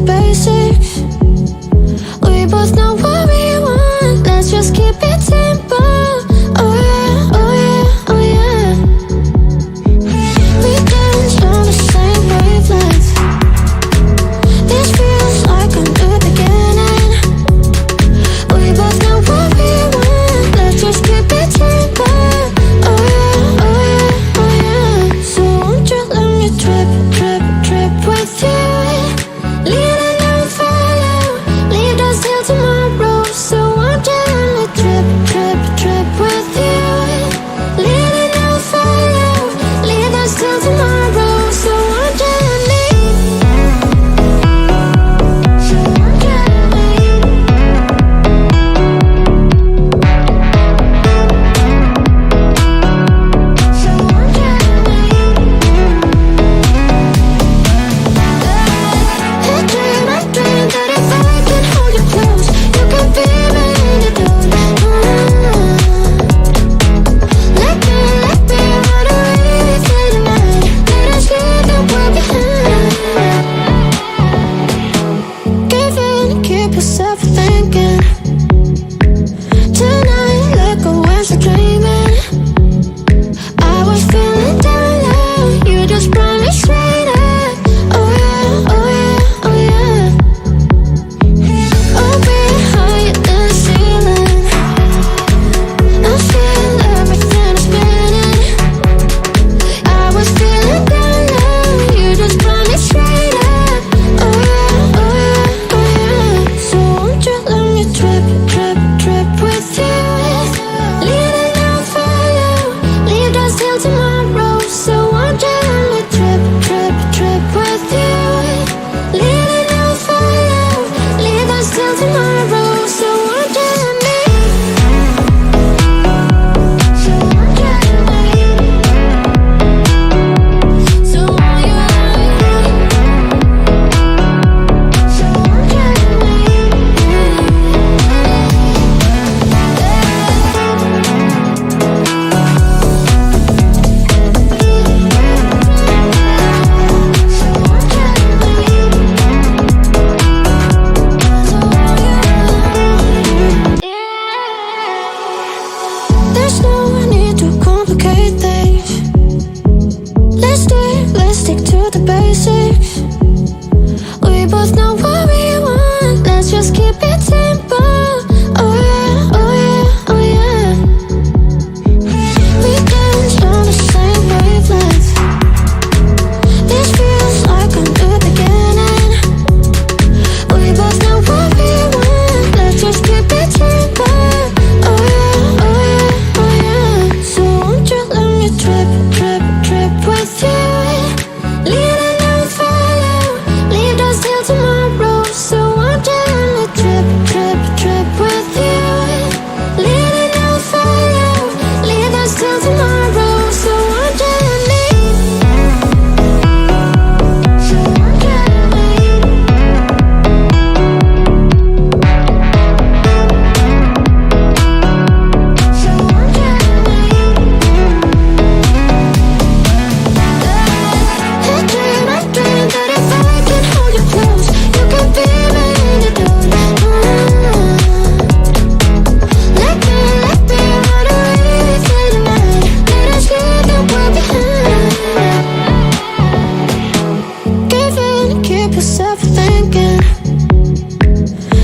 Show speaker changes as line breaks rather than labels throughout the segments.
basics. We both know what we want, let's just keep it simple. Oh yeah, oh yeah, oh yeah. We dance on the same wavelength. This feels like a new beginning. We both know what we want, let's just keep it simple. Oh yeah, oh yeah, oh yeah. So won't you let me trip, trip, trip with you? Leading and follow, leave us till tomorrow. So won't you let me trip, trip, trip with you? Leading and follow, leave us till tomorrow. So won't you let me? So won't you let me? So won't you let me? I dream that if I can hold you close, you can be my antidote. Let me run away through the night. Let us leave the world behind. Give in, keep yourself thinking. Tonight, let go and start dreaming. I was feeling down low, you just brought me straight up. Oh yeah, oh yeah, oh yeah. Oh, we're higher than the ceiling. I feel everything is spinning. I was feeling down low, you just brought me straight up. Oh yeah, oh yeah, oh yeah. So won't you let me trip, trip, trip with you? Leading and follow, leave us till tomorrow. So won't you let me trip, trip, trip with you? Leading and follow, leave us till tomorrow. So won't you let me? So won't you let me? So won't you let me? So won't you let me? There's no need to complicate things. Let's stick to the basics. We both know what we want, let's just keep it simple. Oh yeah, oh yeah, oh yeah. We dance on the same wavelength. This feels like a new beginning. We both know what we want, let's just keep it simple. Oh yeah, oh yeah, oh yeah. So won't you let me trip, trip, trip with you? Leading and follow, leave us till tomorrow. So won't you let me trip, trip, trip with you? Leading and follow, leave us till tomorrow. So won't you let me? So won't you let me? So won't you let me? I dream that if I can hold you close, you can be my antidote. Let me run away through the night. Let us leave the world behind. Give in, keep yourself thinking.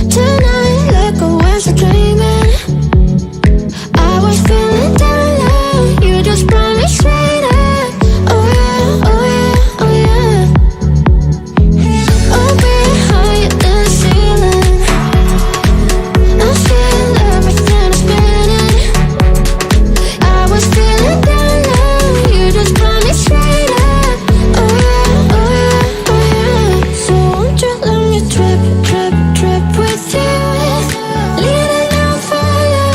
Tonight, let go and start dreaming. I was feeling down low, you just brought me straight up. Oh yeah, oh yeah, oh yeah. Oh, we're higher than the ceiling. I feel everything is spinning. I was feeling down low, you just brought me straight up. Oh yeah, oh yeah, oh yeah. So won't you let me trip, trip, trip with you? Leading and follow,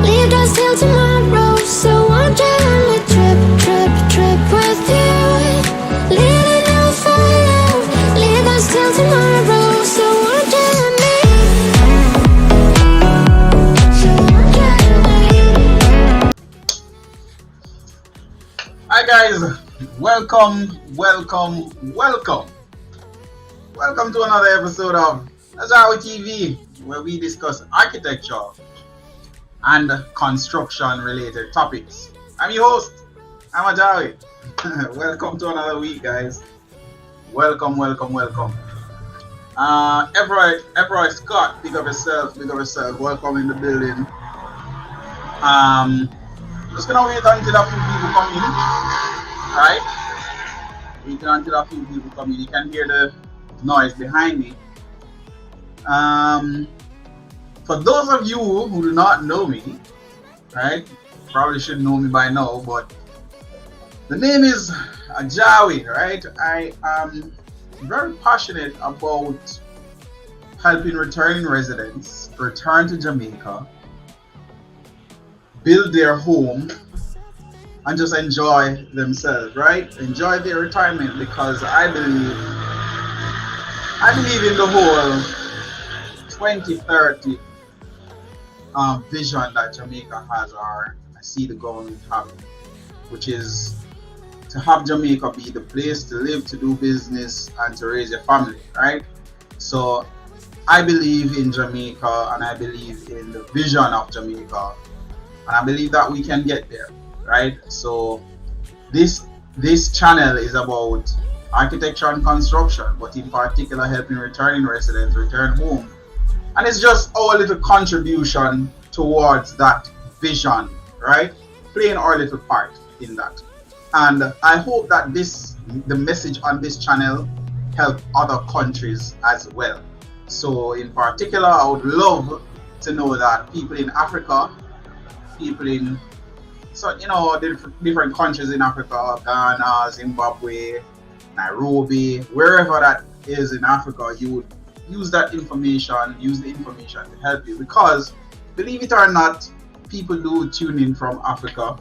leave us till tomorrow. So won't you let me trip, trip, trip with you? Leading and follow, leave us till tomorrow. So won't you let me? So won't you let me?
Hi guys, welcome Welcome to another episode of AJAWI TV, where we discuss architecture and construction related topics. I'm your host, I'm AJAWI. Welcome to another week, guys. Welcome. Everett Scott, big up yourself. Welcome in the building. Just gonna wait until a few people come in, right? Waiting until a few people come in. You can hear the noise behind me. For those of you who do not know me, right? Probably should know me by now, but the name is AJAWI, right? I am very passionate about helping returning residents return to Jamaica, build their home, and just enjoy themselves, right? Enjoy their retirement, because I believe in the whole 2030 vision that Jamaica has, or I see the government having, which is to have Jamaica be the place to live, to do business, and to raise your family, right? So I believe in Jamaica, and I believe in the vision of Jamaica, and I believe that we can get there, right? So this channel is about architecture and construction, but in particular helping returning residents return home, and it's just our little contribution towards that vision, right? Playing our little part in that. And I hope that the message on this channel help other countries as well. So in particular, I would love to know that people in Africa, different countries in Africa, Ghana, Zimbabwe, Nairobi, wherever that is in Africa, you would use the information to help you, because believe it or not, people do tune in from Africa.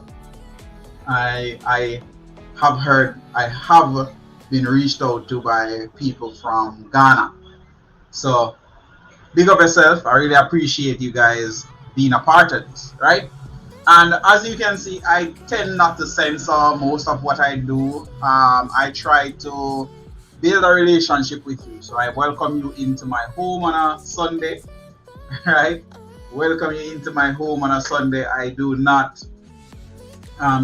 I have been reached out to by people from Ghana. So big up yourself. I really appreciate you guys being a part of this, right? And as you can see, I tend not to censor most of what I do. I try to build a relationship with you. So I welcome you into my home on a Sunday, right? Welcome you into my home on a Sunday. I do not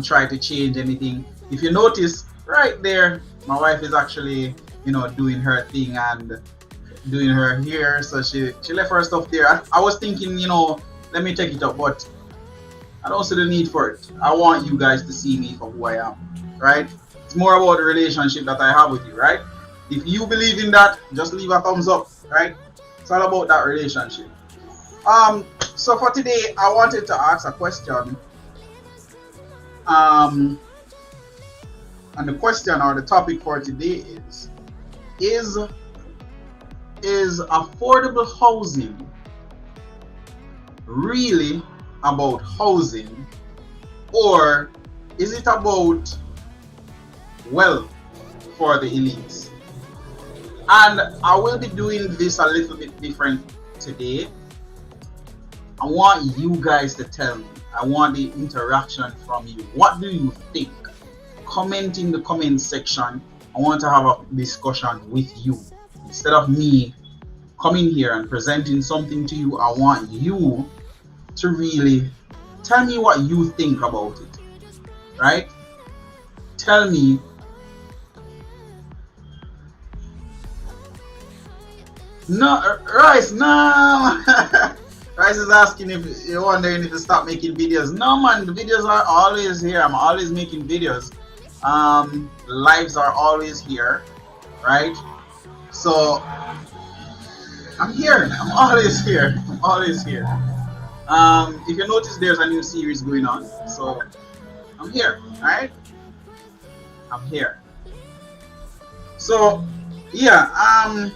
try to change anything. If you notice right there, my wife is actually, doing her thing and doing her hair. So she left her stuff there. I was thinking, let me take it up, but I don't see the need for it. I want you guys to see me for who I am, right? It's more about the relationship that I have with you, right? If you believe in that, just leave a thumbs up, right? It's all about that relationship. So for today, I wanted to ask a question. And the question or the topic for today is affordable housing really about housing, or is it about wealth for the elites? And I will be doing this a little bit different today. I want you guys to tell me. I want the interaction from you. What do you think? Comment in the comment section. I want to have a discussion with you. Instead of me coming here and presenting something to you, I want you to really tell me what you think about it, right? Tell me. No, Rice, no. Rice is asking if you're wondering if you stop making videos. No, man, the videos are always here. I'm always making videos. Lives are always here, right? So I'm here. I'm always here. If you notice, there's a new series going on. So I'm here, right? I'm here. So yeah, I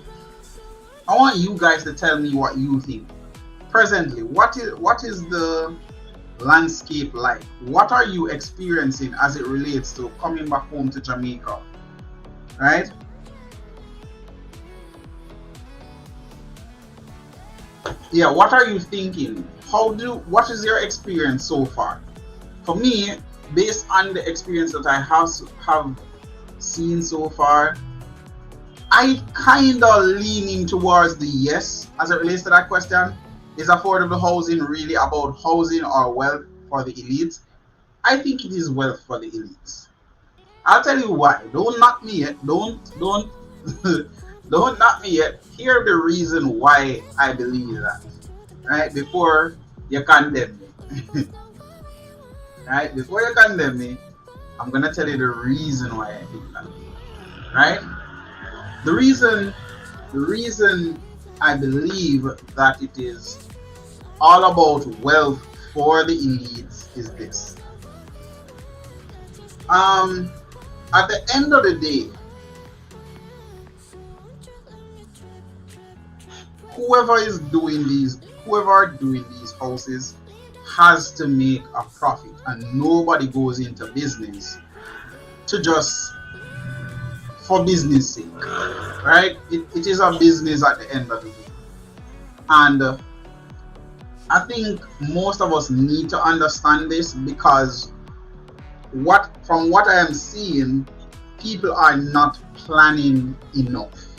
want you guys to tell me what you think. Presently, what is the landscape like? What are you experiencing as it relates to coming back home to Jamaica, right? Yeah, what are you thinking? What is your experience so far? For me, based on the experience that I have seen so far, I kind of leaning towards the yes as it relates to that question. Is affordable housing really about housing or wealth for the elites? I think it is wealth for the elites. I'll tell you why. Don't knock me yet. Don't don't knock me yet. Hear the reason why I believe that. Right? Before you condemn me. Right? Before you condemn me, I'm gonna tell you the reason why I think that. Right? The reason I believe that it is all about wealth for the elites is this. At the end of the day, whoever are doing these houses has to make a profit, and nobody goes into business to just for business sake, right? It is a business at the end of the day, and I think most of us need to understand this, because from what I am seeing, people are not planning enough,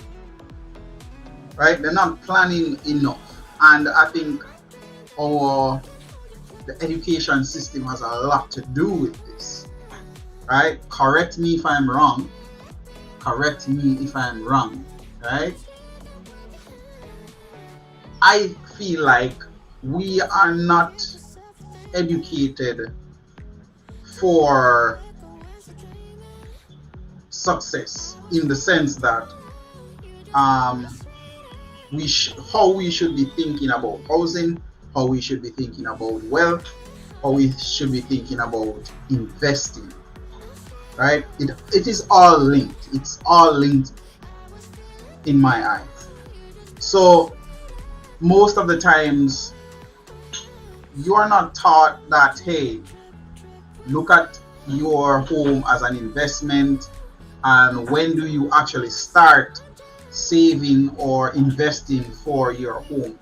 right? They're not planning enough, and I think the education system has a lot to do with this, right? Correct me if I'm wrong. Correct me if I'm wrong, right? I feel like we are not educated for success, in the sense that how we should be thinking about housing, how we should be thinking about wealth, how we should be thinking about investing, right? It is all linked. It's all linked in my eyes. So most of the times you are not taught that, hey, look at your home as an investment, and when do you actually start saving or investing for your home.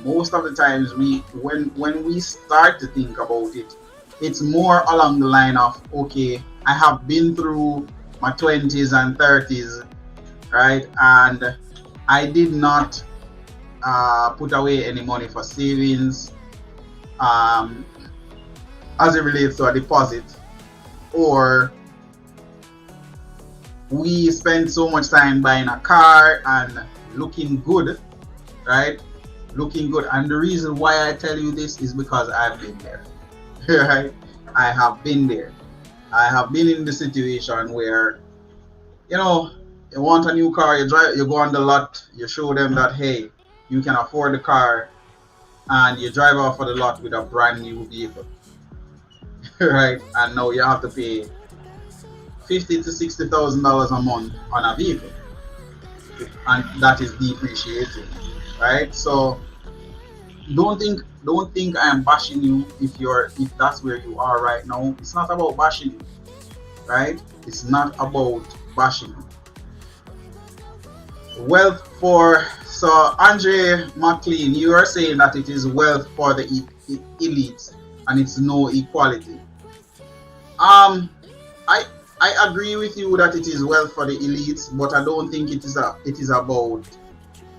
Most of the times when we start to think about it, it's more along the line of, okay, I have been through my 20s and 30s, right, and I did not put away any money for savings as it relates to a deposit, or we spend so much time buying a car and looking good, right? Looking good. And the reason why I tell you this is because I've been there, right? I have been there. I have been in the situation where, you want a new car, you go on the lot, you show them that, hey, you can afford the car, and you drive off of the lot with a brand new vehicle, right? And now you have to pay $50,000 to $60,000 a month on a vehicle, and that is depreciating, right? So don't think I am bashing you if that's where you are right now. It's not about bashing you, right? It's not about bashing you. Wealth for, so Andre McLean, you are saying that it is wealth for the elites and it's no equality. I agree with you that it is wealth for the elites, but I don't think it is about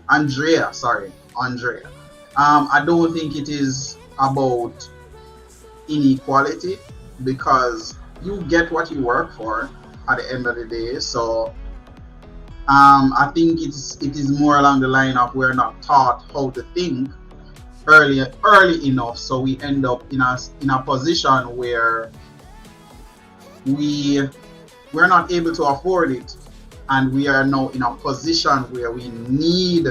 Andrea. I don't think it is about inequality, because you get what you work for at the end of the day. So I think it is more along the line of, we're not taught how to think early enough, so we end up in a position where we're not able to afford it, and we are now in a position where we need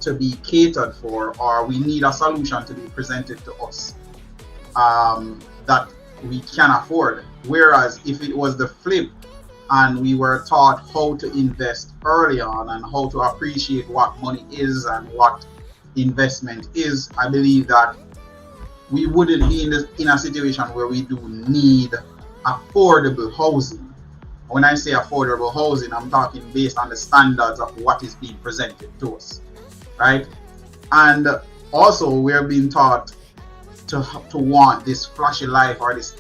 to be catered for, or we need a solution to be presented to us that we can afford. Whereas if it was the flip, and we were taught how to invest early on and how to appreciate what money is and what investment is, I believe that we wouldn't be in a situation where we do need affordable housing. When I say affordable housing, I'm talking based on the standards of what is being presented to us, right? And also, we're being taught to want this flashy life, or this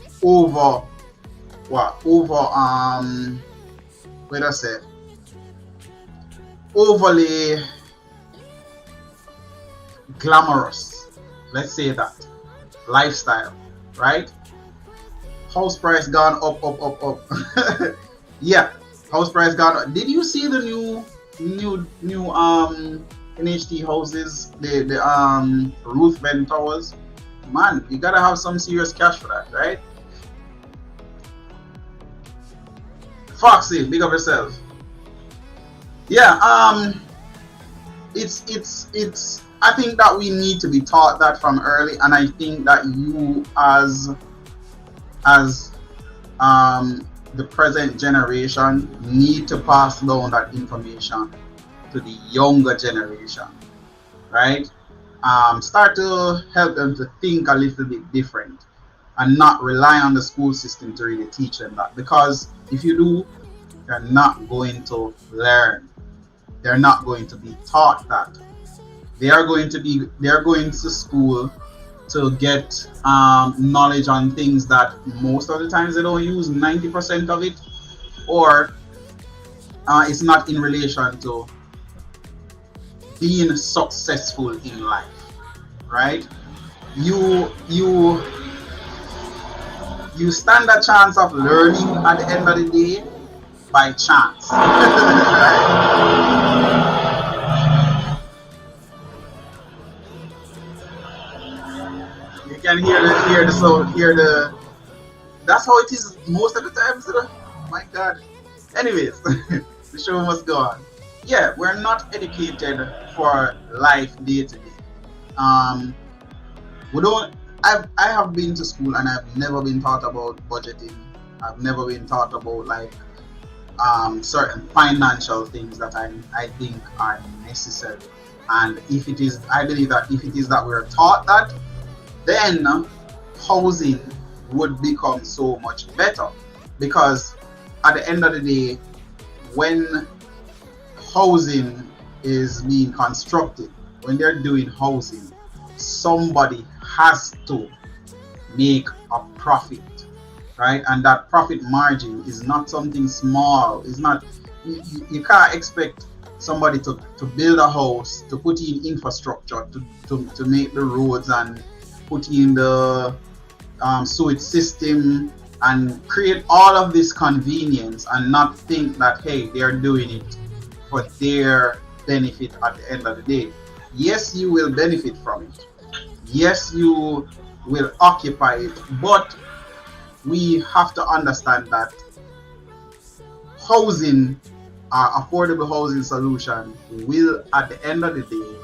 overly glamorous, let's say that, lifestyle, right? House price gone up. Yeah, house price gone up. Did you see the new NHT houses, the roof vent towers? Man, you gotta have some serious cash for that, right? Foxy, big up yourself. Yeah, it's I think that we need to be taught that from early, and I think that you as the present generation need to pass down that information to the younger generation, right? Start to help them to think a little bit different and not rely on the school system to really teach them that, because if you do, they're not going to learn. They're not going to be taught that. They're going to school to get knowledge on things that most of the times they don't use 90% of it, or it's not in relation to being successful in life, right? You stand a chance of learning at the end of the day by chance. You can hear the that's how it is most of the time, so my god. Anyways, the show must go on. Yeah, we're not educated for life day to day. We don't I have been to school and I've never been taught about budgeting. I've never been taught about like certain financial things that I think are necessary. And if it is, I believe that if it is that we're taught that, then housing would become so much better. Because at the end of the day, when housing is being constructed, when they're doing housing, somebody has to make a profit, right? And that profit margin is not something small. It's not, you can't expect somebody to build a house, to put in infrastructure, to make the roads and put in the sewage system and create all of this convenience and not think that, hey, they're doing it for their benefit at the end of the day. Yes, you will benefit from it. Yes, you will occupy it, but we have to understand that housing, affordable housing solution will at the end of the day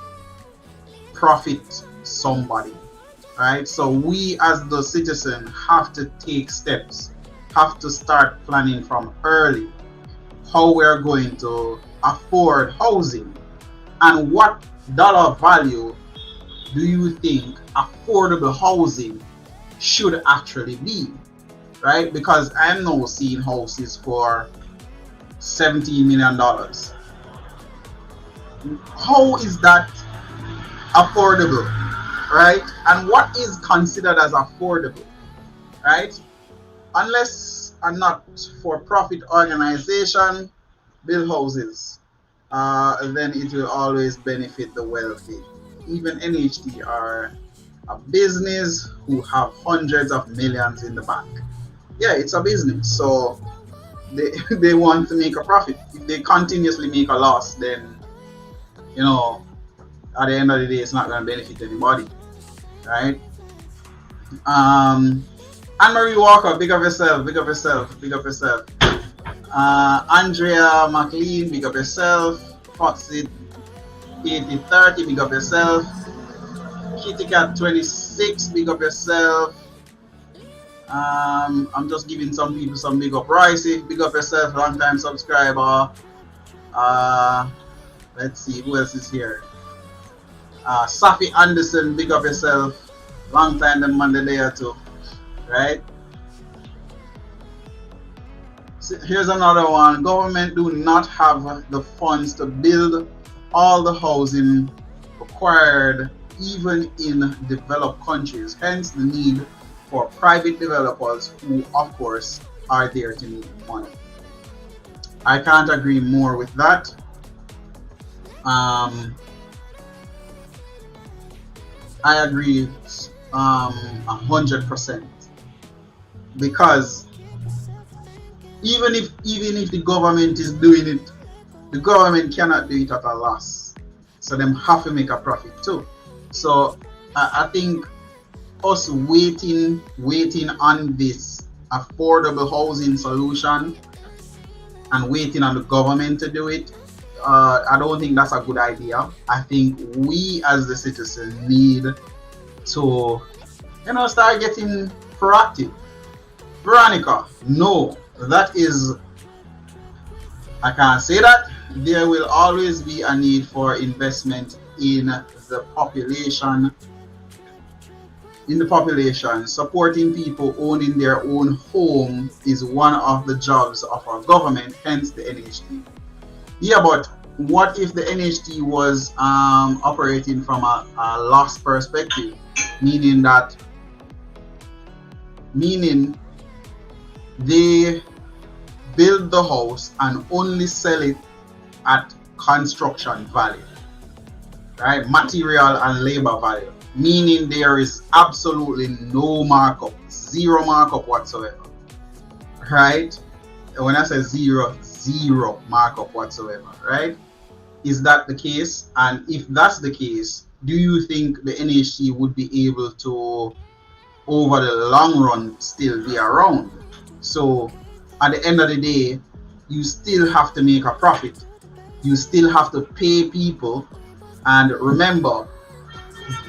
profit somebody, right? So we as the citizen have to take steps, have to start planning from early how we're going to afford housing and what dollar value do you think affordable housing should actually be, right? Because I'm now seeing houses for $17 million. How is that affordable, right? And what is considered as affordable, right? Unless a not-for-profit organization build houses, then it will always benefit the wealthy. Even NHT are a business who have hundreds of millions in the bank. Yeah, it's a business, so they want to make a profit. If they continuously make a loss, then at the end of the day, it's not going to benefit anybody, right? Anne-Marie Walker, big up yourself, big up yourself, big up yourself. Andrea McLean, big up yourself. Foxy 8030, big up yourself. Kitty Cat 26, big up yourself. I'm just giving some people some big up. Ricey, big up yourself, long time subscriber. Let's see who else is here. Safi Anderson, big up yourself, long time the Monday day or two, right? So here's another one. Government do not have the funds to build all the housing required even in developed countries, hence the need for private developers who of course are there to make money. I can't agree more with that. Um, I agree 100%, because even if the government is doing it, the government cannot do it at a loss. So them have to make a profit too. So I think us waiting on this affordable housing solution and waiting on the government to do it, I don't think that's a good idea. I think we as the citizens need to, start getting proactive. Veronica, no, that is, I can't say that. There will always be a need for investment in the population. Supporting people owning their own home is one of the jobs of our government, hence the NHT. Yeah, but what if the NHT was operating from a loss perspective, meaning they build the house and only sell it at construction value, right? Material and labor value, meaning there is absolutely no markup, zero markup whatsoever, right? When I say zero markup whatsoever, right? Is that the case? And if that's the case, do you think the NHT would be able to, over the long run, still be around? So at the end of the day, you still have to make a profit. You still have to pay people. And remember,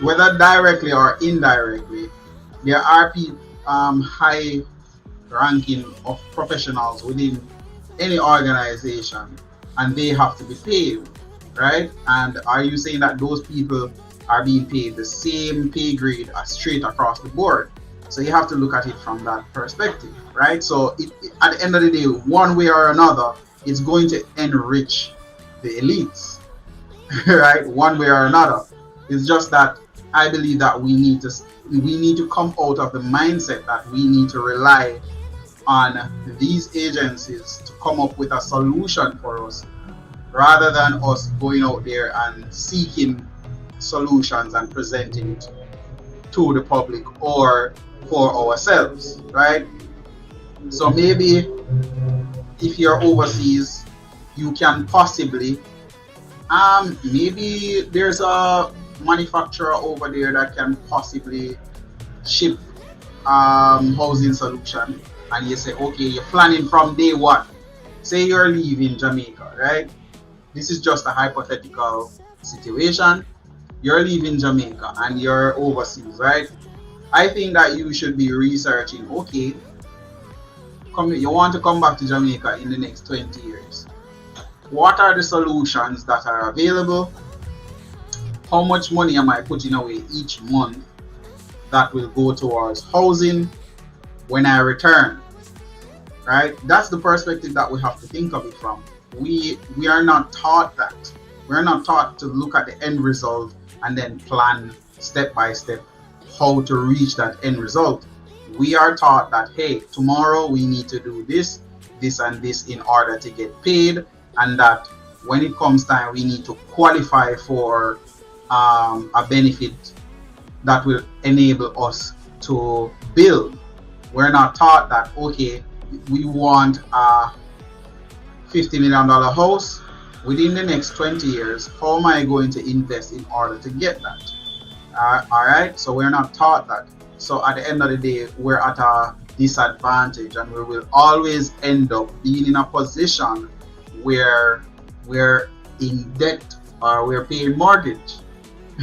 whether directly or indirectly, there are high ranking of professionals within any organization, and they have to be paid, right? And are you saying that those people are being paid the same pay grade as straight across the board? So you have to look at it from that perspective, right? So at the end of the day, one way or another, it's going to enrich the elites, right? One way or another. It's just that I believe that we need to come out of the mindset that we need to rely on these agencies to come up with a solution for us, rather than us going out there and seeking solutions and presenting it to the public or for ourselves, right? So maybe if you're overseas, you can possibly, maybe there's a manufacturer over there that can possibly ship housing solution, and you say, okay, you're planning from day one. Say you're leaving Jamaica, right? This is just a hypothetical situation. You're leaving Jamaica and you're overseas, right? I think that you should be researching, okay, you want to come back to Jamaica in the next 20 years. What are the solutions that are available? How much money am I putting away each month that will go towards housing when I return? Right? That's the perspective that we have to think of it from. We are not taught that. We're not taught to look at the end result and then plan step by step how to reach that end result. We are taught that, hey, tomorrow we need to do this, this and this in order to get paid, and that when it comes time we need to qualify for a benefit that will enable us to build. We're not taught that, okay, we want a $50 million house within the next 20 years. How am I going to invest in order to get that? All right, so we're not taught that. So at the end of the day, we're at a disadvantage, and we will always end up being in a position where we're in debt or we're paying mortgage.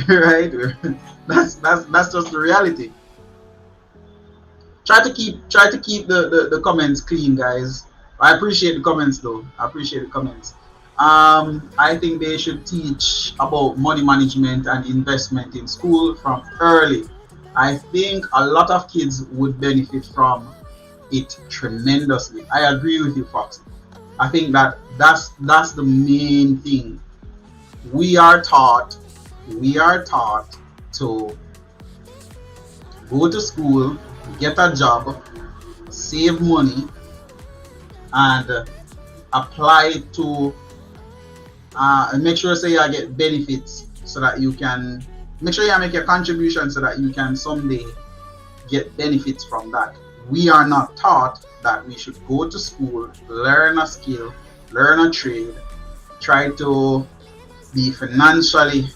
Right? That's just the reality. Try to keep the comments clean, guys. I appreciate the comments though. I appreciate the comments. I think they should teach about money management and investment in school from early. I think a lot of kids would benefit from it tremendously. I agree with you, Fox. I think that's the main thing. We are taught to go to school, get a job, save money, and apply it to And make sure say you get benefits so that you can make sure you make a contribution so that you can someday get benefits from that. We are not taught that we should go to school, learn a skill, learn a trade, try to be financially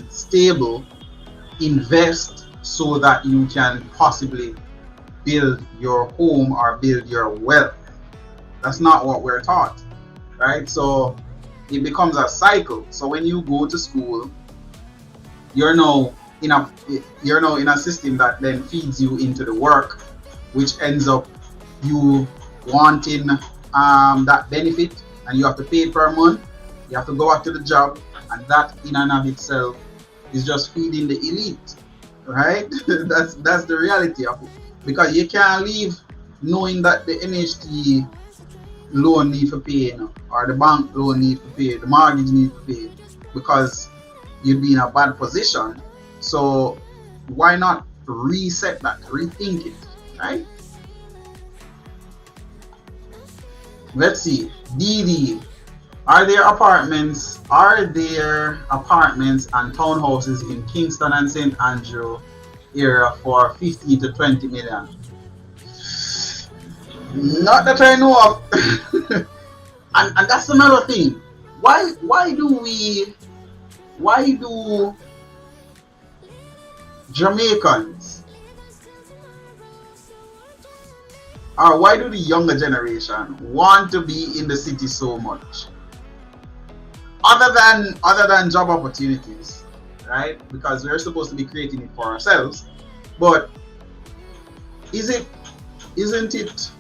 stable, invest so that you can possibly build your home or build your wealth. That's not what we're taught, right? So it becomes a cycle. So when you go to school, you're now in a system that then feeds you into the work, which ends up you wanting that benefit, and you have to pay it per month. You have to go back to the job, and that in and of itself is just feeding the elite, right? that's the reality of it, because you can't leave knowing that the NHT loan need to pay, or the bank loan need to pay, the mortgage need to pay, because you'd be in a bad position. So why not reset that, rethink it, right? Let's see. DD. Are there apartments and townhouses in Kingston and St. Andrew area for 15 to 20 million? Not that I know of. and that's another thing. Why do Jamaicans, or why do the younger generation want to be in the city so much? Other than job opportunities, right? Because we're supposed to be creating it for ourselves. But isn't it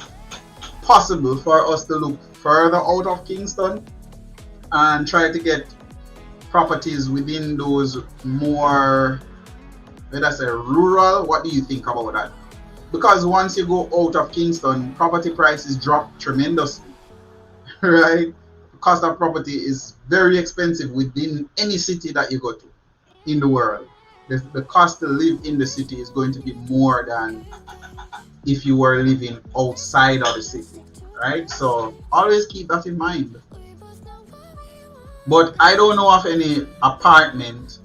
possible for us to look further out of Kingston and try to get properties within those more, let us say, rural? What do you think about that? Because once you go out of Kingston, property prices drop tremendously, right? The cost of property is very expensive within any city that you go to in the world. The cost to live in the city is going to be more than if you were living outside of the city, right? So always keep that in mind. But I don't know of any apartment.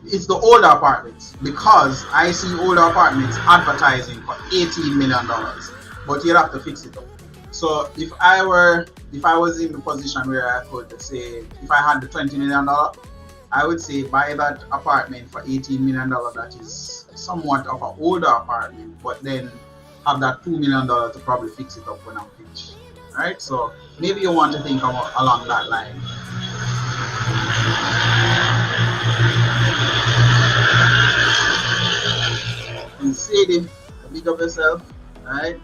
It's the older apartments, because I see older apartments advertising for $18 million, but you'd have to fix it up. So if I was in the position where I could say, if I had the $20 million, I would say buy that apartment for $18 million. That is somewhat of an older apartment, but then have that $2 million to probably fix it up when I'm finished. Right? So maybe you want to think along that line. And Sadie, big up yourself, right?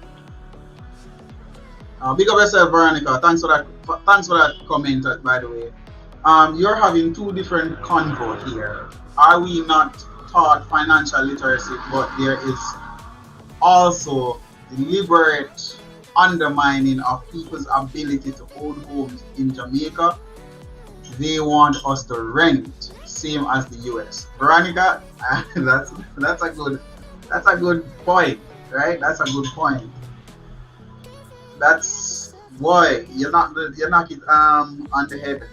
Big up yourself, Veronica. Thanks for that comment, by the way. You're having two different convo here. Are we not taught financial literacy, but there is also deliberate undermining of people's ability to own homes in Jamaica? They want us to rent, same as the US. Veronica, that's a good point, right? That's a good point. That's why you're not it on the head.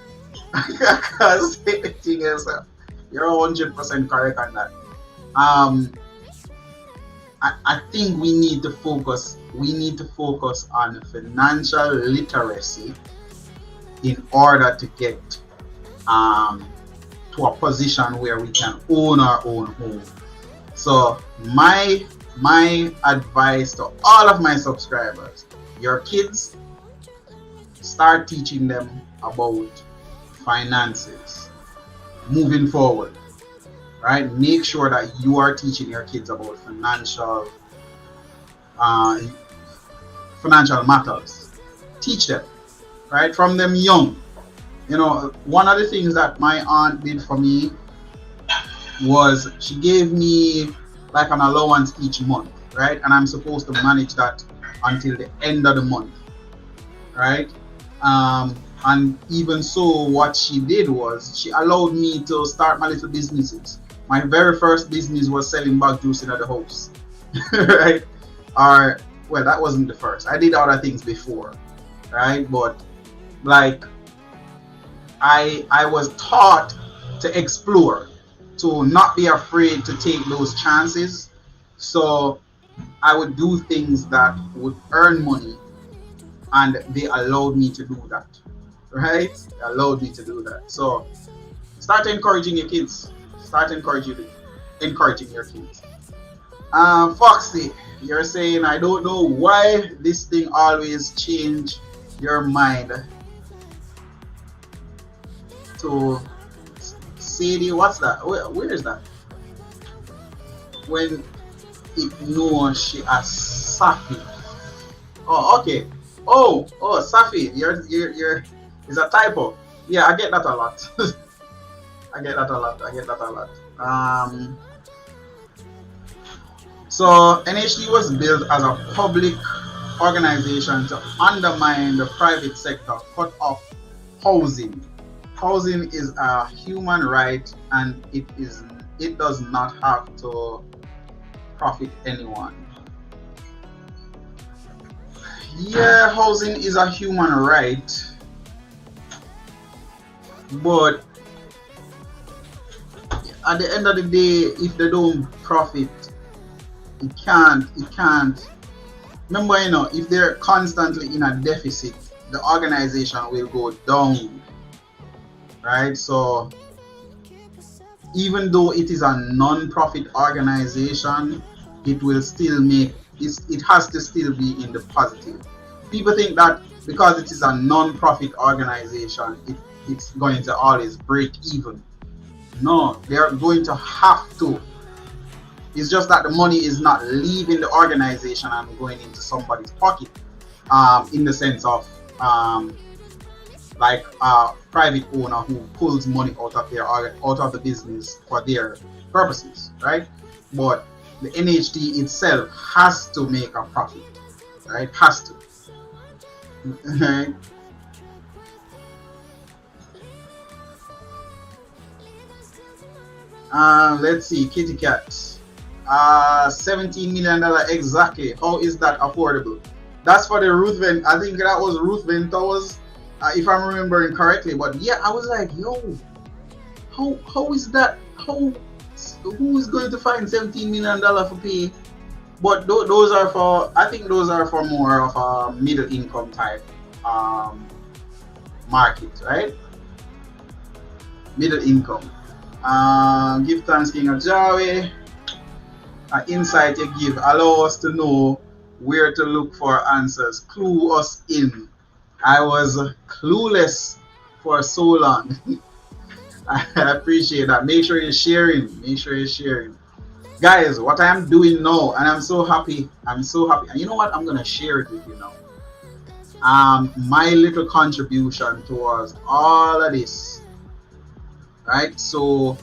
Because anything else, you're 100% correct on that. I think we need to focus on financial literacy in order to get to a position where we can own our own home. So my advice to all of my subscribers, your kids, start teaching them about finances moving forward, right? Make sure that you are teaching your kids about financial matters. Teach them, right, from them young. One of the things that my aunt did for me was she gave me like an allowance each month, right? And I'm supposed to manage that until the end of the month, right? And even so, what she did was she allowed me to start my little businesses. My very first business was selling bag juice in the house, right? Well, that wasn't the first. I did other things before, right? But like I was taught to explore, to not be afraid to take those chances. So I would do things that would earn money, and they allowed me to do that. Right? They allowed me to do that. So start encouraging your kids. Start encouraging your kids. Foxy, you're saying I don't know why this thing always change your mind to Sadie. What's that? Where is that? When it knows she has Safi. Oh, okay. Oh, Safi. You're. It's a typo. Yeah, I get that a lot. I get that a lot. So NHD was built as a public organization to undermine the private sector, cut off housing. Housing is a human right, and it does not have to profit anyone. Yeah, housing is a human right, but at the end of the day, if they don't profit, it can't. Remember, if they're constantly in a deficit, the organization will go down, right? So even though it is a non-profit organization, it will still it has to still be in the positive. People think that because it is a non-profit organization, it's going to always break even. No, they are going to have to. It's just that the money is not leaving the organization and going into somebody's pocket, in the sense of like a private owner who pulls money out of the business for their purposes, right? But the NHD itself has to make a profit, right? Has to. Right? Let's see, Kitty Cat. $17 million exactly. How is that affordable? That's for the Ruth Vent. I think that was Ruth Ventowers, if I'm remembering correctly. But yeah, I was like, yo, how is that? Who is going to find $17 million for pay? But those are for, I think those are for more of a middle income type market, right? Middle income. Give thanks, King AJAWI. Insight you give allow us to know where to look for answers. Clue us in. I was clueless for so long. I appreciate that. Make sure you're sharing. Guys, what I'm doing now, and I'm so happy. And you know what? I'm gonna share it with you now. My little contribution towards all of this. Right? So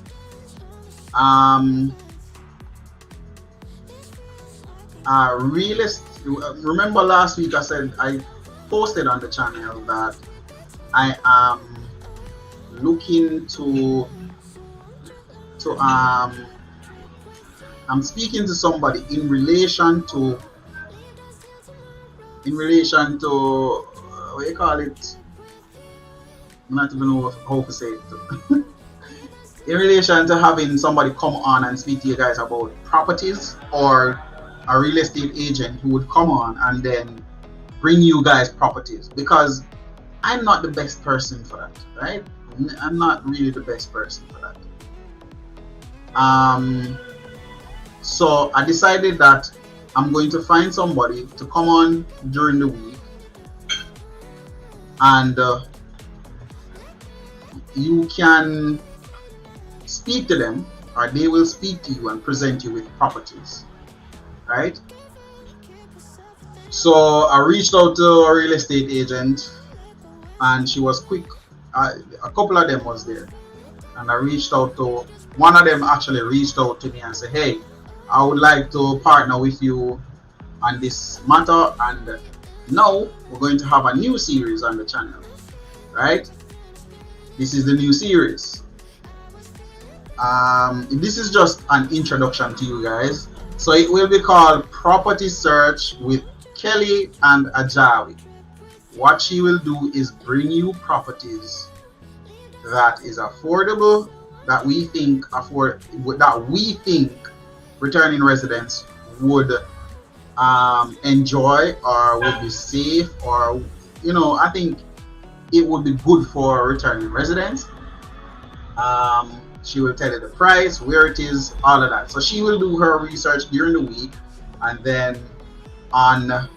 remember last week I said I posted on the channel that I am looking to I'm speaking to somebody in relation to what you call it, I'm not even know how to say it. In relation to having somebody come on and speak to you guys about properties, or a real estate agent who would come on and then bring you guys properties, because I'm not the best person for that, right? I'm not really the best person for that. So I decided that I'm going to find somebody to come on during the week, and you can speak to them, or they will speak to you and present you with properties, right? So I reached out to a real estate agent, and she was quick. A couple of them was there, and I reached out to one of them. Actually reached out to me and said, hey, I would like to partner with you on this matter, and now we're going to have a new series on the channel, right? This is the new series. This is just an introduction to you guys. So it will be called Property Search with Kelly and AJAWI. what she will do is bring you properties that is affordable, that we think returning residents would enjoy, or would be safe, or I think it would be good for returning residents. She will tell you the price, where it is, all of that. So she will do her research during the week, and then on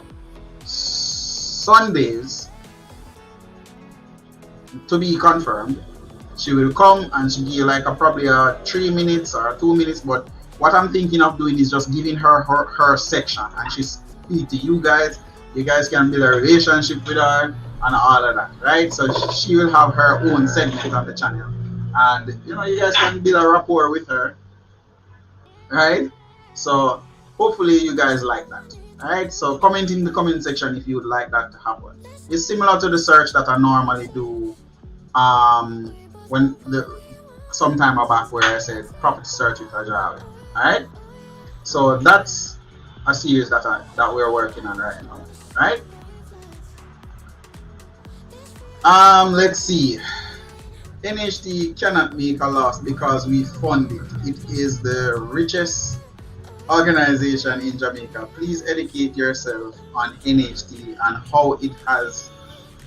Sundays, to be confirmed, she will come and she give you like probably a 3 minutes or 2 minutes. But what I'm thinking of doing is just giving her section, and she speak to you guys. You guys can build a relationship with her and all of that, right? So she will have her own segment on the channel, and you guys can build a rapport with her, right? So hopefully you guys like that. Alright, so comment in the comment section if you would like that to happen. It's similar to the search that I normally do when some time back, where I said property search with AJAWI. Alright, so that's a series that we're working on right now. Right? Let's see. NHT cannot make a loss because we fund it. It is the richest organization in Jamaica. Please educate yourself on NHT and how it has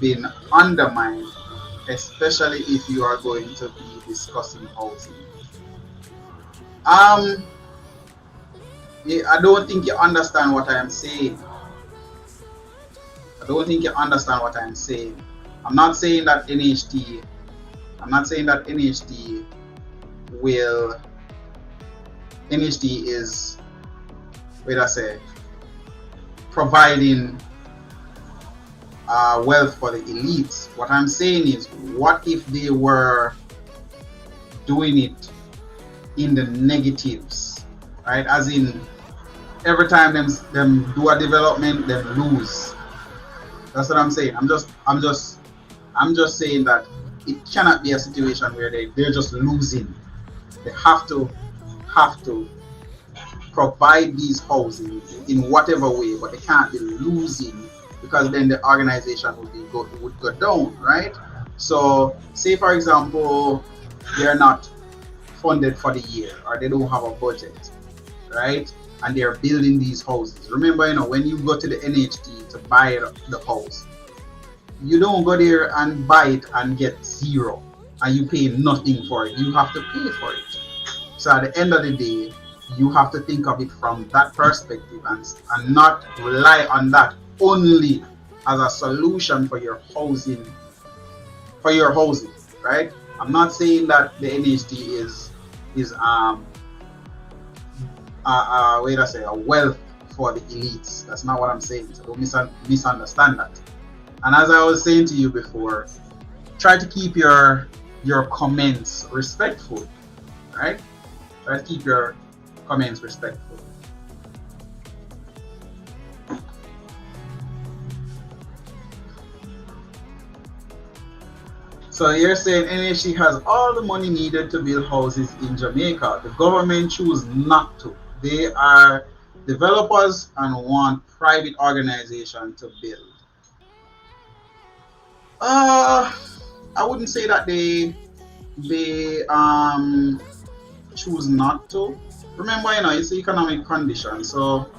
been undermined, especially if you are going to be discussing housing. I don't think you understand what I am saying. I'm not saying that NHT is, providing wealth for the elites. What I'm saying is, what if they were doing it in the negatives, right? As in, every time them do a development, them lose. That's what I'm saying. I'm just saying that it cannot be a situation where they're just losing. They have to provide these housing in whatever way, but they can't be losing, because then the organization would go down, right? So say for example they're not funded for the year, or they don't have a budget, right? And they're building these houses. Remember, when you go to the NHT to buy the house, you don't go there and buy it and get zero and you pay nothing for it. You have to pay for it. So at the end of the day, you have to think of it from that perspective, and not rely on that only as a solution for your housing, right? I'm not saying that the NHT is a wealth for the elites. That's not what I'm saying. So don't misunderstand that. And as I was saying to you before, try to keep your comments respectful, right? Try to keep your comments respectful. So you're saying NHT has all the money needed to build houses in Jamaica. The government choose not to. They are developers and want private organization to build. I wouldn't say that they choose not to. Remember, it's the economic condition. So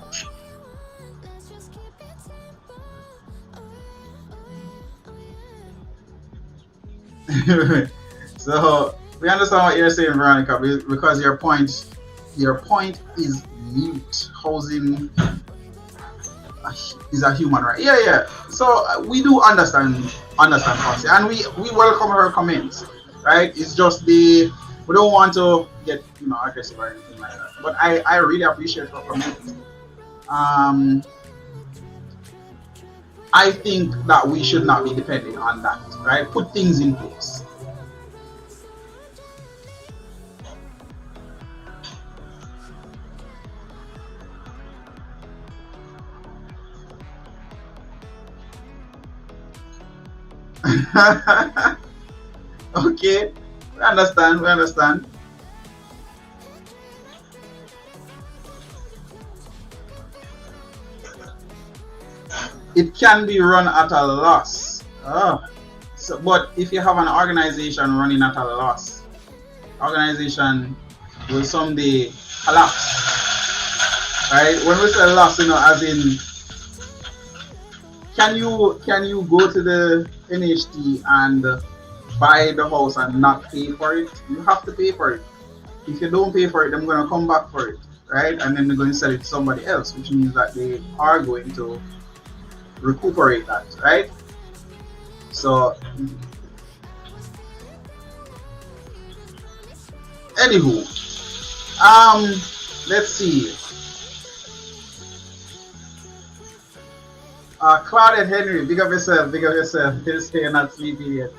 so we understand what you're saying, Veronica, because your point is mute. Housing is a human right. Yeah. So we do understand policy, and we welcome her comments, right? It's just we don't want to get aggressive or anything like that. But I really appreciate her comments. I think that we should not be depending on that, right? Put things in place. Okay, we understand. it can be run at a loss. So, but if you have an organization running at a loss, organization will someday collapse, right? When we say loss, as in, can you go to the NHT and buy the house and not pay for it? You have to pay for it. If you don't pay for it, I'm going to come back for it, right? And then they're going to sell it to somebody else, which means that they are going to recuperate that, right? So, anywho, let's see. Claudette Henry, big up yourself, big up yourself. You're not sleeping yet.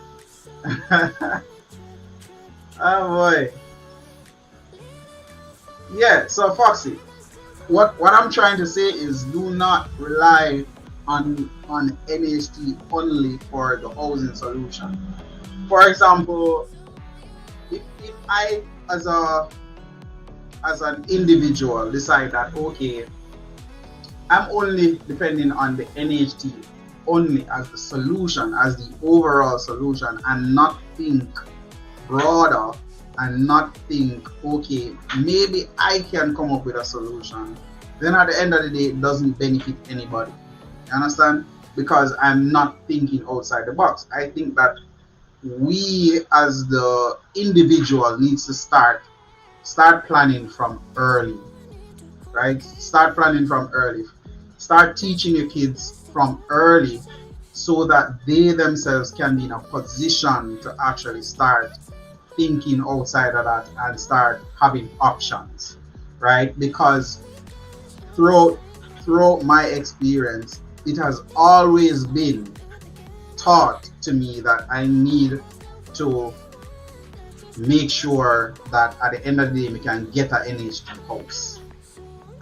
Oh boy. Yeah, so Foxy, what I'm trying to say is do not rely on NHT only for the housing solution. For example, if I as an individual decide that okay, I'm only depending on the NHT only as the solution, as the overall solution, and not think broader and not think, okay, maybe I can come up with a solution, then at the end of the day, it doesn't benefit anybody. You understand? Because I'm not thinking outside the box. I think that we as the individual needs to start planning from early, right? Start planning from early. Start teaching your kids from early so that they themselves can be in a position to actually start thinking outside of that and start having options, right? Because throughout my experience, it has always been taught to me that I need to make sure that at the end of the day we can get an NHT house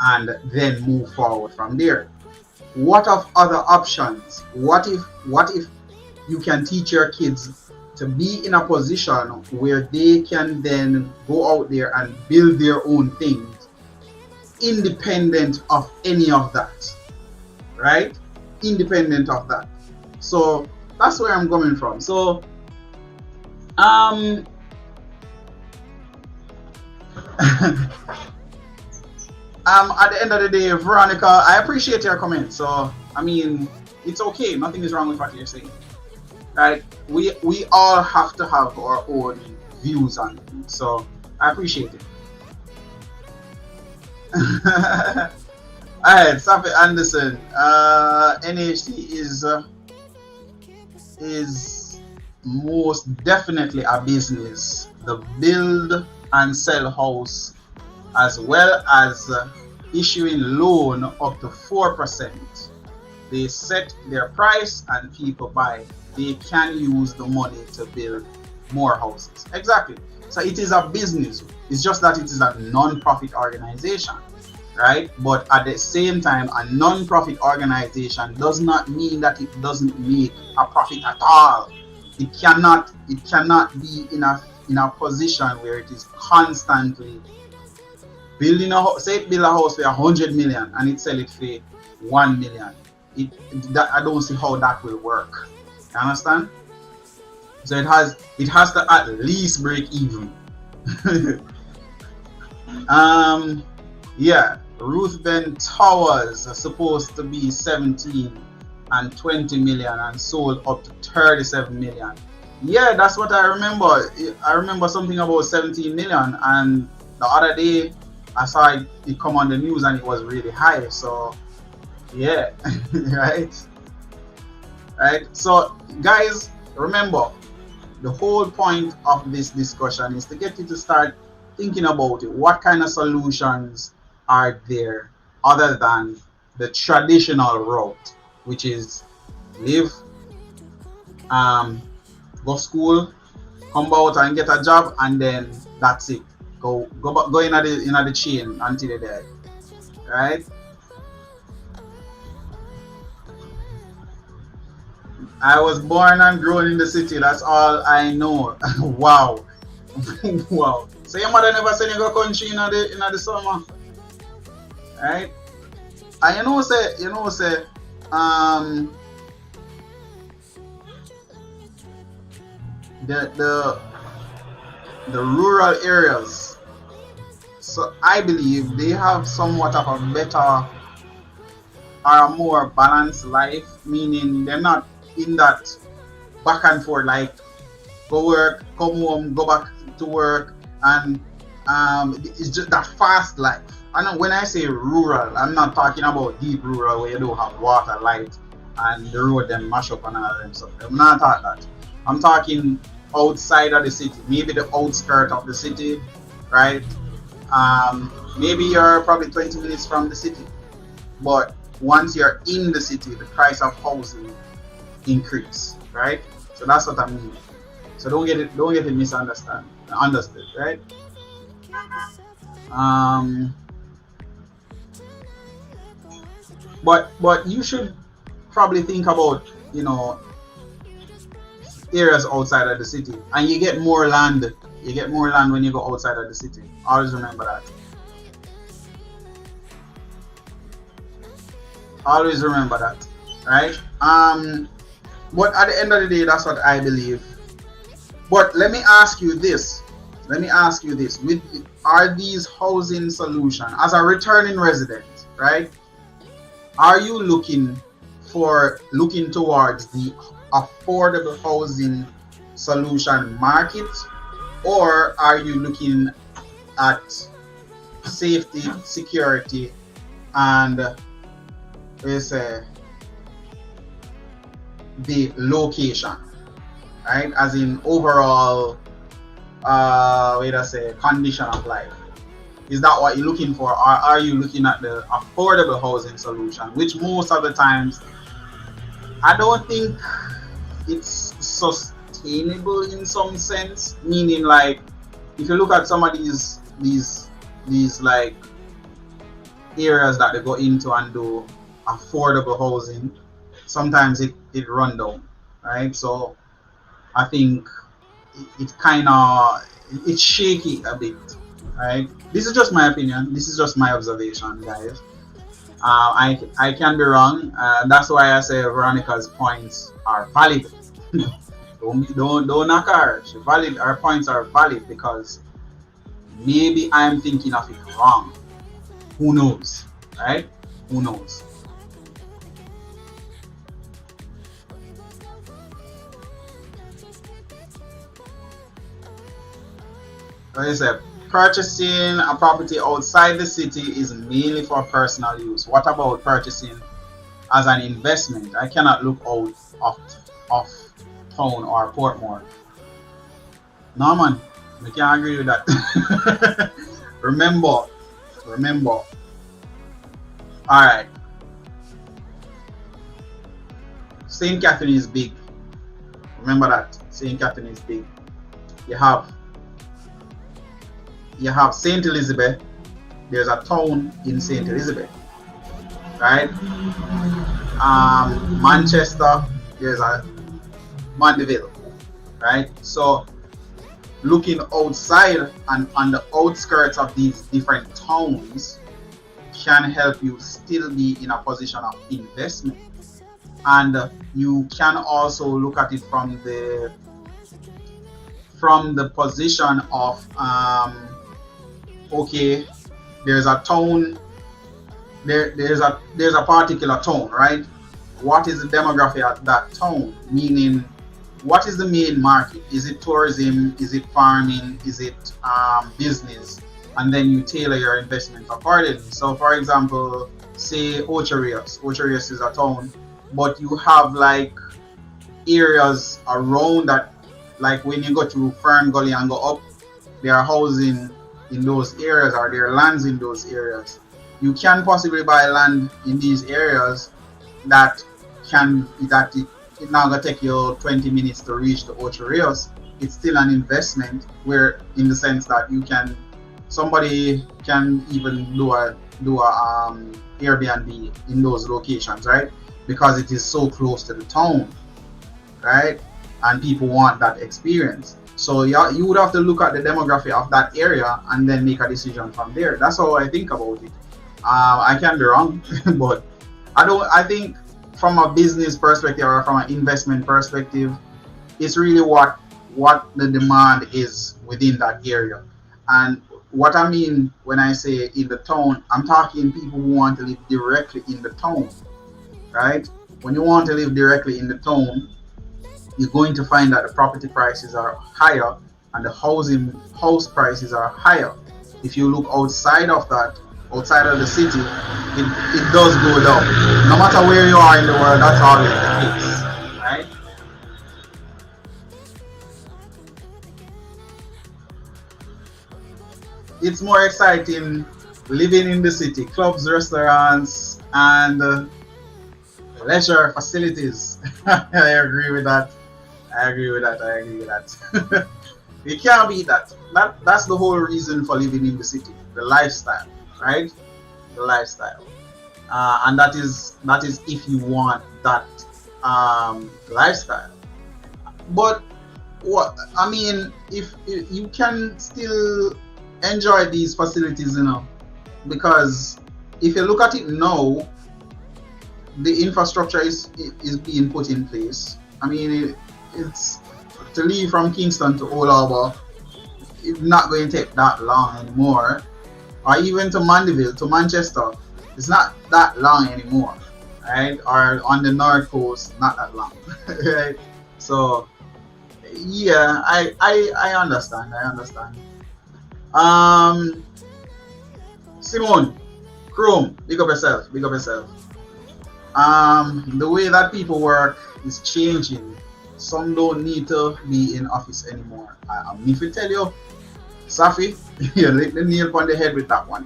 and then move forward from there. What of other options? What if you can teach your kids to be in a position where they can then go out there and build their own things independent of any of that, right? Independent of that. So that's where I'm coming from. So at the end of the day, Veronica, I appreciate your comment. So I mean, it's okay. Nothing is wrong with what you're saying. Right? We all have to have our own views on it. So I appreciate it. Alright, Safi Anderson. NHT is most definitely a business. The build and sell house, as well as issuing loan up to 4%. They set their price and people buy. They can use the money to build more houses. Exactly. So it is a business. It's just that it is a non-profit organization, right? But at the same time, a non-profit organization does not mean that it doesn't make a profit at all. It cannot be in a position where it is constantly building a house. Say it build a house for 100 million and it sell it for 1 million. I don't see how that will work. You understand? So it has to at least break even. Yeah, Ruth Ben Towers are supposed to be 17 and 20 million and sold up to 37 million. Yeah, that's what I remember. I remember something about 17 million, and the other day I saw it come on the news and it was really high. So yeah, right. So guys, remember, the whole point of this discussion is to get you to start thinking about it. What kind of solutions are there other than the traditional route, which is live, go school, come out and get a job, and then that's it. Go in the chain until you're dead, right? I was born and grown in the city. That's all I know. Wow. Wow. So your mother never send you go country in the summer, right? And you know say um the rural areas, so I believe they have somewhat of a better or a more balanced life, meaning they're not in that back and forth, like go work, come home, go back to work, and it's just that fast life. I know when I say rural, I'm not talking about deep rural where you don't have water, light, and the road them mash up and all them stuff. I'm not talking that. I'm talking outside of the city, maybe the outskirt of the city, right? Maybe you're probably 20 minutes from the city, but once you're in the city, the price of housing increase, right? So that's what I mean. So don't get it understood, right? But you should probably think about, areas outside of the city, and you get more land. You get more land when you go outside of the city. Always remember that. Always remember that, right? But at the end of the day, that's what I believe. But let me ask you this. Are these housing solutions, as a returning resident, right? Are you looking towards the affordable housing solution market, or are you looking at safety, security, and the location, right? As in overall, condition of life. Is that what you're looking for, or are you looking at the affordable housing solution, which most of the times I don't think it's sustainable in some sense? Meaning, like, if you look at some of these like areas that they go into and do affordable housing, sometimes it run down, right? So I think it's shaky a bit, right? This is just my opinion. This is just my observation, guys. I can be wrong. That's why I say Veronica's points are valid. don't knock her. She valid. Her points are valid because maybe I'm thinking of it wrong. Who knows, right? Who knows? Like I said, purchasing a property outside the city is mainly for personal use. What about purchasing as an investment? I cannot look out of town or Portmore. No, man, I can't agree with that. remember. All right. St. Catherine is big. Remember that. St. Catherine is big. You have St. Elizabeth. There's a town in St. Elizabeth, right? Manchester, there's a Mandeville, right? So looking outside and on the outskirts of these different towns can help you still be in a position of investment. And you can also look at it from the position of okay, there's a town, there's a particular town, right? What is the demography at that town? Meaning, what is the main market? Is it tourism? Is it farming? Is it business? And then you tailor your investment accordingly. So for example, say Ocho Rios is a town, but you have like areas around that, like when you go to Fern Gully and go up, there are housing in those areas, or there are lands in those areas. You can possibly buy land in these areas that it now gonna take you 20 minutes to reach the Ocho Rios. It's still an investment, where in the sense that somebody can even do a Airbnb in those locations, right? Because it is so close to the town, right? And people want that experience. So you would have to look at the demography of that area and then make a decision from there. That's how I think about it. I can be wrong, but I think from a business perspective or from an investment perspective, it's really what the demand is within that area. And what I mean when I say in the town, I'm talking people who want to live directly in the town, right? When you want to live directly in the town, you're going to find that the property prices are higher and the house prices are higher. If you look outside of that, outside of the city, it does go down. No matter where you are in the world, that's always the case, right? It's more exciting living in the city, clubs, restaurants, and leisure facilities. I agree with that. I agree with that. I agree with that. You can't beat that. That's the whole reason for living in the city, the lifestyle, right? The lifestyle, and that is if you want that lifestyle. But what I mean, if you can still enjoy these facilities, because if you look at it now, the infrastructure is being put in place. I mean, it's to leave from Kingston to Old Harbour, it's not going to take that long anymore. Or even to Mandeville, to Manchester, it's not that long anymore, right? Or on the North Coast, not that long, right? So, yeah, I understand. I understand. Simone, Chrome, big up yourself. Big up yourself. The way that people work is changing. Some don't need to be in office anymore. If I tell you, Safi, you hit the nail on the head with that one.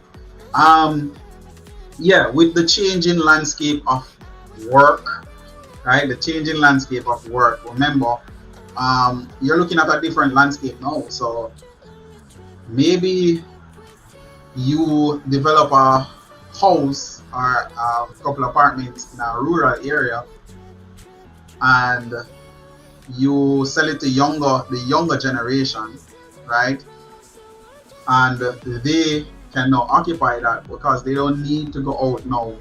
Yeah, with the changing landscape of work, right? The changing landscape of work. Remember, you're looking at a different landscape now. So maybe you develop a house or a couple apartments in a rural area, and you sell it to the younger generation, right? And they can now occupy that because they don't need to go out now,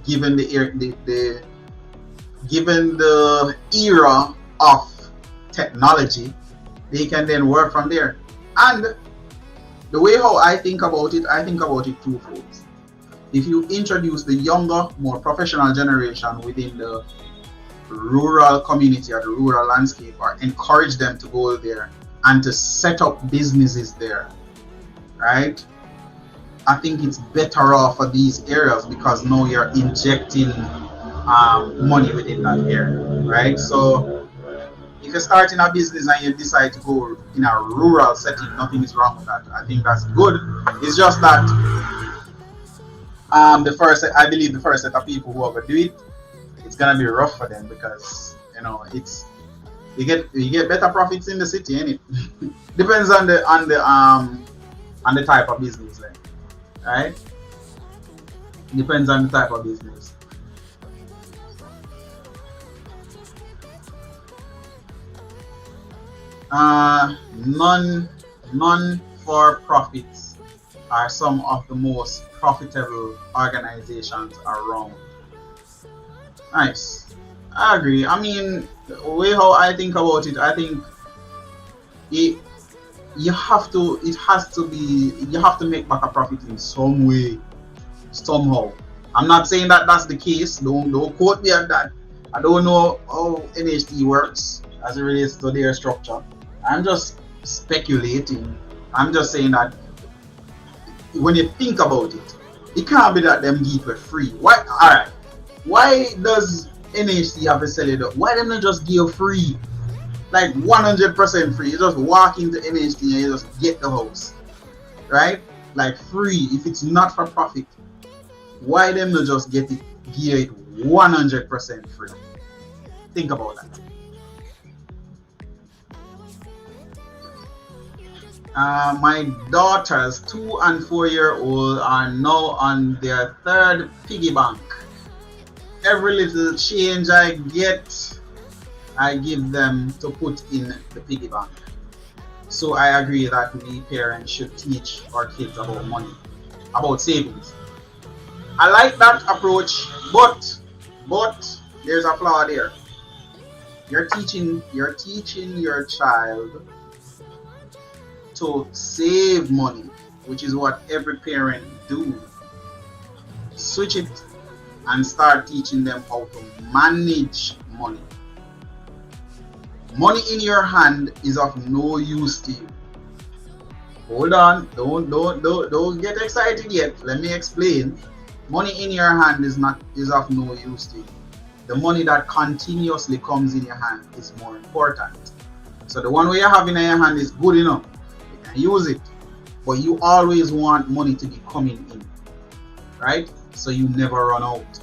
given the given the era of technology. They can then work from there. And the way how I think about it twofold. If you introduce the younger, more professional generation within the rural community or the rural landscape, or encourage them to go there and to set up businesses there, right? I think it's better off for these areas because now you're injecting money within that area, right? So if you're starting a business and you decide to go in a rural setting, nothing is wrong with that. I think that's good. It's just that I believe the first set of people who ever do it, it's gonna be rough for them because it's you get better profits in the city, innit? Depends on the type of business, like, right? Depends on the type of business. Non for profits are some of the most profitable organizations around. Nice. I agree. I mean, the way how I think about it, I think you have to make back a profit in some way, somehow. I'm not saying that that's the case. Don't quote me on that. I don't know how NHT works as it relates to their structure. I'm just speculating. I'm just saying that when you think about it, it can't be that them give it free. Why? All right. Why does NHT have to sell it up? Why them not just give free, like 100% free? You just walk into NHT and you just get the house, right? Like free. If it's not for profit, why them not just give it 100% free? Think about that. My daughters, 2 and 4-year-old, are now on their 3rd piggy bank. Every little change I get, I give them to put in the piggy bank. So I agree that we parents should teach our kids about money, about savings. I like that approach, but there's a flaw there. You're teaching your child to save money, which is what every parent do. Switch it and start teaching them how to manage money. Money in your hand is of no use to you. Hold on, don't get excited yet. Let me explain. Money in your hand is of no use to you. The money that continuously comes in your hand is more important. So the one where you have in your hand is good enough. You can use it. But you always want money to be coming in. Right? So you never run out.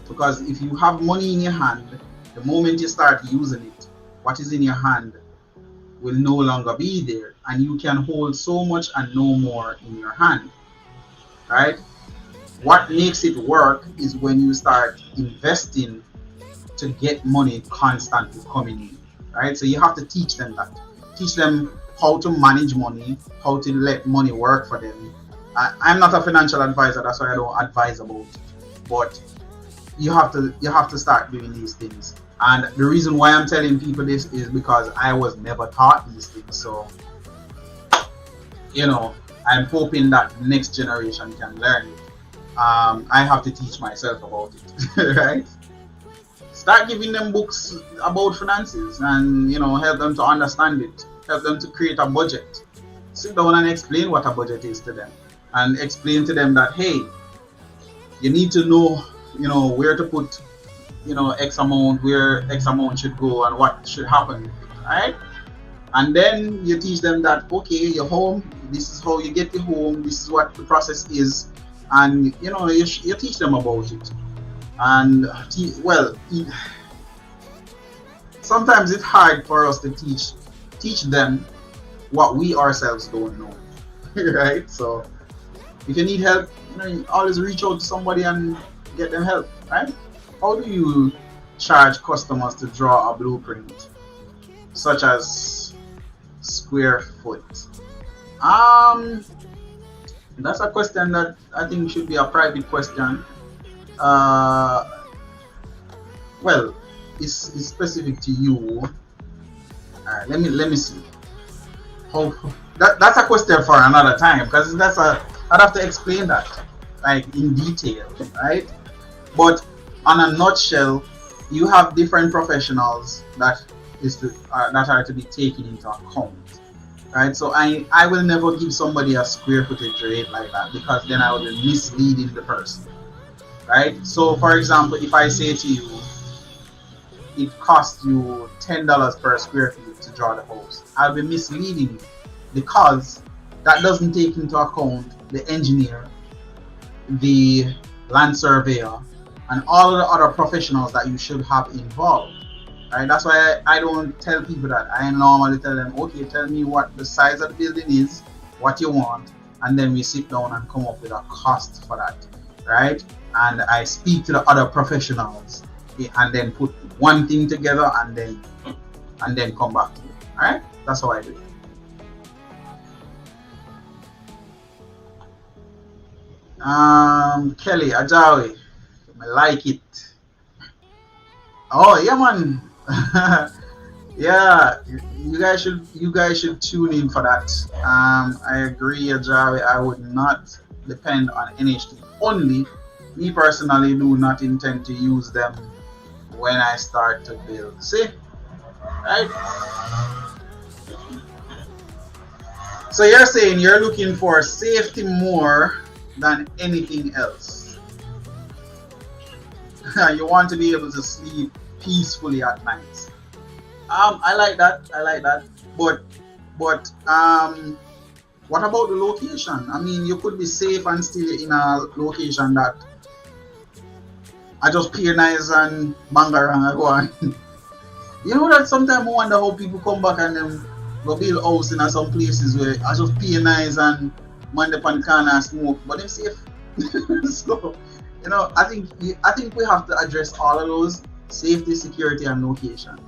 Because if you have money in your hand, the moment you start using it, what is in your hand will no longer be there, and you can hold so much and no more in your hand. Right? What makes it work is when you start investing to get money constantly coming in. Right? So you have to teach them that. Teach them how to manage money, how to let money work for them. I'm not a financial advisor, that's why I don't advise about it. But you have to start doing these things. And the reason why I'm telling people this is because I was never taught these things. So, I'm hoping that the next generation can learn it. I have to teach myself about it, right? Start giving them books about finances and, help them to understand it. Help them to create a budget. Sit down and explain what a budget is to them. And explain to them that, hey, you need to know, where to put, X amount, where X amount should go and what should happen, right? And then you teach them that, okay, you're home, this is how you get your home, this is what the process is, and you teach them about it. And sometimes it's hard for us to teach them what we ourselves don't know, right? So if you need help, you always reach out to somebody and get them help, right? How do you charge customers to draw a blueprint, such as square foot? That's a question that I think should be a private question. Well, it's specific to you. Alright, let me see. That's a question for another time, because I'd have to explain that like in detail, right? But on a nutshell, you have different professionals that are to be taken into account, right? So I will never give somebody a square footage rate like that, because then I will be misleading the person, right? So for example, if I say to you, it costs you $10 per square feet to draw the house, I'll be misleading you, because that doesn't take into account the engineer, the land surveyor, and all of the other professionals that you should have involved, right? That's why I don't tell people that. I normally tell them, okay, tell me what the size of the building is, what you want, and then we sit down and come up with a cost for that, right? And I speak to the other professionals and then put one thing together and then come back to you, right? That's how I do it. Kelly, AJAWI, I like it. Oh yeah, man. Yeah, you guys should tune in for that. I agree, AJAWI. I would not depend on NHT only. Me personally do not intend to use them when I start to build. See, right? So you're saying you're looking for safety more than anything else. You want to be able to sleep peacefully at night. I like that. But what about the location? I mean, you could be safe and still in a location that I just pay nice and bangarang and go on. You know that sometimes I wonder how people come back and them go build house in some places where I just pay nice and man the pan can and smoke, but they're safe. So, I think we have to address all of those: safety, security, and location.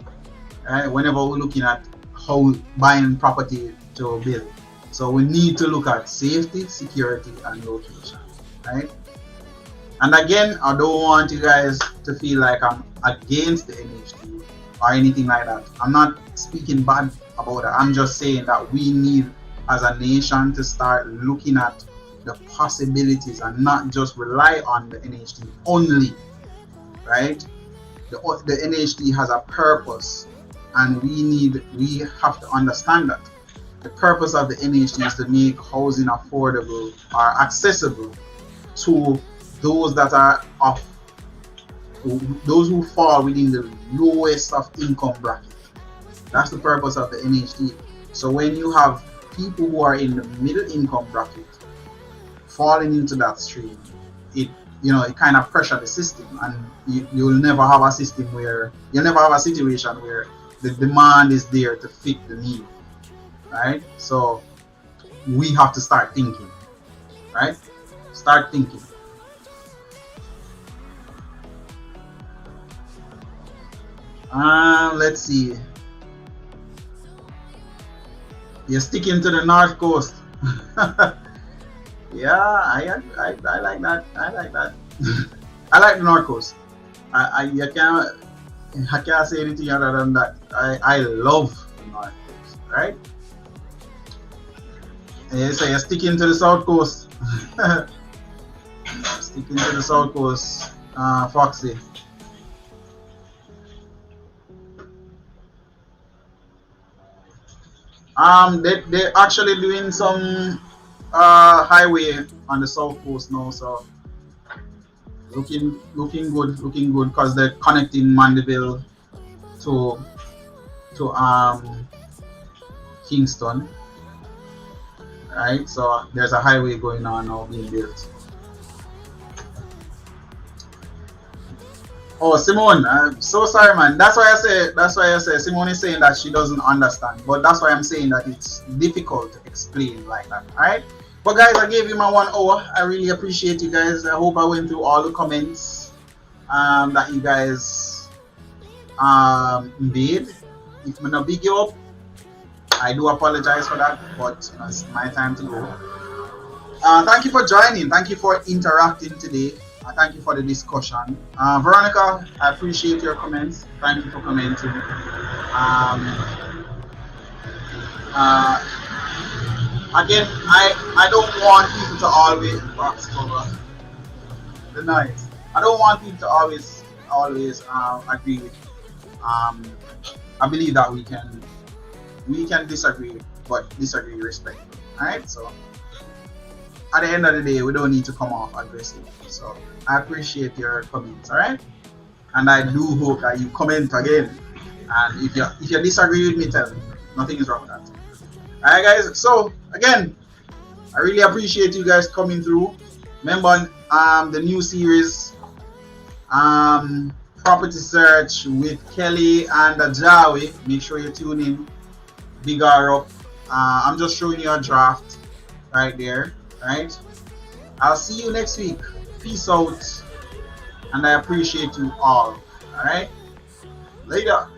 Right? Whenever we're looking at how buying property to build, so we need to look at safety, security, and location. Right? And again, I don't want you guys to feel like I'm against the NHD or anything like that. I'm not speaking bad about it. I'm just saying that we need, as a nation, to start looking at the possibilities and not just rely on the NHD only, right? The NHD has a purpose, and we have to understand that the purpose of the NHD is to make housing affordable or accessible to those that are of those who fall within the lowest of income bracket. That's the purpose of the NHD. So when you have people who are in the middle income bracket falling into that stream, it kind of pressure the system, and you'll never have a system where you'll never have a situation where the demand is there to fit the need, right? So we have to start thinking, right? Start thinking. Let's see. You're sticking to the North Coast. Yeah, I like that. I like that. I like the North Coast. I can't say anything other than that. I love the North Coast, right? Yeah, so you're sticking to the South Coast. Sticking to the South Coast, Foxy. They're actually doing some highway on the South Coast now, so looking good because they're connecting Mandeville to Kingston, right? So there's a highway going on now being built. Oh, Simone, I'm so sorry, man. That's why I say Simone is saying that she doesn't understand, but that's why I'm saying that it's difficult to explain like that. All right. But guys, I gave you my 1 hour. I really appreciate you guys. I hope I went through all the comments that you guys made. If I'm not big you up, I do apologize for that, but it's my time to go. Thank you for joining. Thank you for interacting today. Thank you for the discussion. Veronica, I appreciate your comments. Thank you for commenting. Again, I don't want people to always box cover the noise. I don't want people to always agree with. I believe that we can disagree, but disagree respectfully. Alright, so at the end of the day, we don't need to come off aggressive. So I appreciate your comments, alright? And I do hope that you comment again. And if you disagree with me, tell me. Nothing is wrong with that. Alright guys, so again, I really appreciate you guys coming through. Remember the new series, Property Search with Kelly and AJAWI. Make sure you tune in. Big R up. I'm just showing you a draft right there. Right? I'll see you next week. Peace out. And I appreciate you all. Alright? Later.